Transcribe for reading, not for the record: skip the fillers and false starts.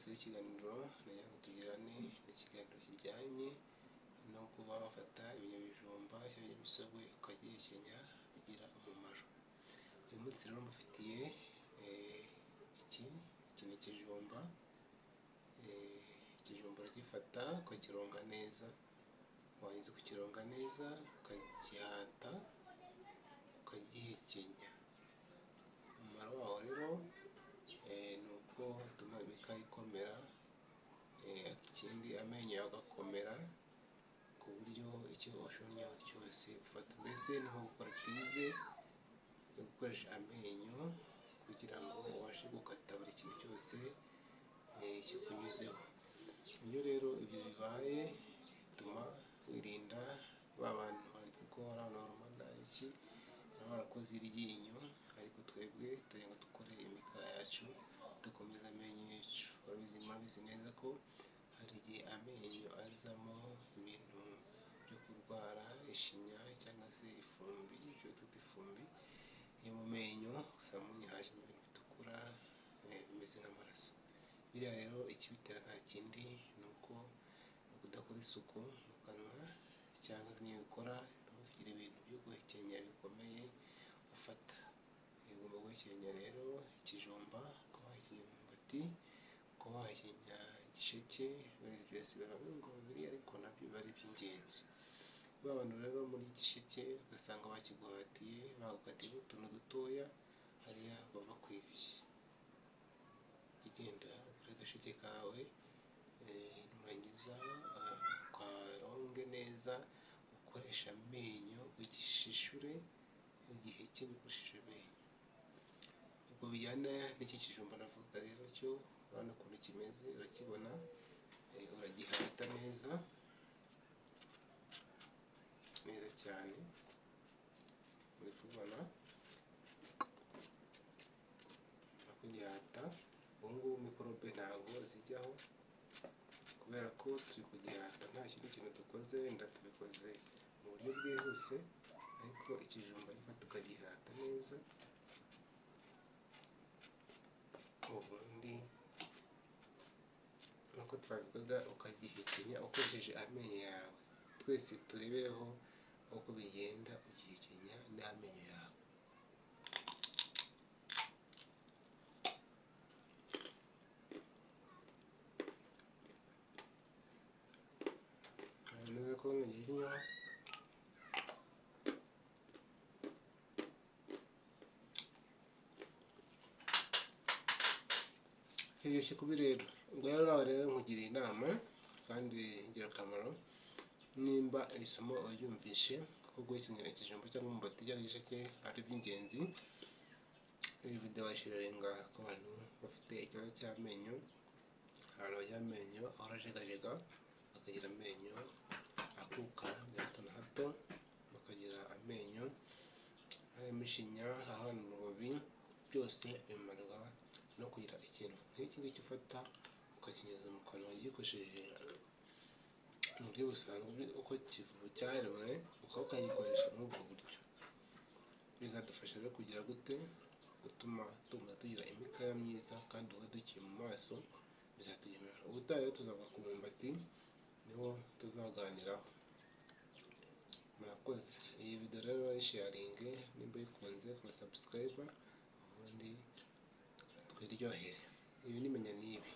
munsi w'ikiganiro nagira ngo tugirane ikiganiro kijyanye no kuba wafata ibinyabijumba cyangwa ibinyamisogwe ukagihekenya bigira umumaro. Uyu munsi rero mbafitiye iki ni ikijumba. Ikijumba uragifata ukakironga neza, warangiza kukironga neza ukagihata ukagihekenya. Umumaro wawo rero ni uko utuma imikaya ikomera, ikindi amenyo yawe agakomera ku buryo icyo ushonyeho cyose ufata. Mbese ni nko gukora tize yo gukoresha amenyo kugira ngo ubashe gukata buri kintu cyose kikunyuzeho. Iyo rero ibyo bibaye bituma wirinda ba bantu bazi ko hari abantu barumana iki baba barakoze iryinyo, ariko twebwe tugira ngo dukore imikaya yacu dukomeza amenyo yacu. Murabizi neza ko hari igihe amenyo azamo ibintu byo kurwara ishinya cyangwa se ifumbi, ibyo twita ifumbi yo mu menyo, usanga hajemo ibintu bitukura bimeze nk'amaraso. Biriya rero ikibitera nta kindi ni uko kudakora isuku mu kanwa, cyangwa niyo ukora ntugire ibintu byo guhekenya bikomeye ufata. Ugomba guhekenya rero ikijumba, ukaba wahekenya imyumbati, ukaba wahekenya igisheke, byose biba ngo biri ariko nabyo biba ari iby'ingenzi. Ba bantu rero muri igisheke ugasanga bakiguhatiye, bagukatiye utuntu dutoya, hariya bava kwibye. Ugenda ugura agasheke kawe, nurangiza ukaronge neza ukoresha amenyo, ugishishure ugihekenye ukoresheje amenyo. Ubwo bijyana n'iki kijumba navuga rero cyo, urabona ukuntu kimeze, urakibona, uragihata neza cyane, uri kubona kugihata. Ubu ngubu mikorobe ntabwo zijyaho kubera ko turi kugihata, nta kindi kintu dukoze, wenda tubikoze mu buryo bwihuse, ariko ikijumba gifata ukagihata neza, ubundi nk'uko twabivuga ukagihekenya ukoresheje amenyo yawe. Twese turebereho uko bigenda ugihekenya n'amenyo yawe. Neza ko ngiye hiryoshye kubireba. Ubwo rero nawe rero nkugiriye inama kandi ingirakamaro, nimba iri somo uryumvishe ko guhekenya ikijumba cyangwa umwumbati cyangwa igisheke ari iby'ingenzi, iyi video wayisharinga ku bantu bafite ikibazo cy'amenyo, abantu bagira amenyo ahora ajegajega, bakagira amenyo akuka bya hato na hato, bakagira amenyo harimo ishinya, ahana urubobi, byose bimarwa no kugira ikintu nk'iki ngiki ufata ukakinyuza mu kanwa ugikoresheje mu buryo busanzwe uko cyaremwe, ukaba ukagikoresha muri ubwo buryo. Bizadufasha rero kugira gute, gutuma tugira imikaya myiza kandi uwadukiye mu maso, bizatugemera. Ubutaha rero tuzava ku mwumbati, niwo tuzaganiraho. Murakoze. Iyi video rero bayisharinge, nimba uyikunze kora subscribe, ubundi twiryohere. Ibi nimenya n'ibi.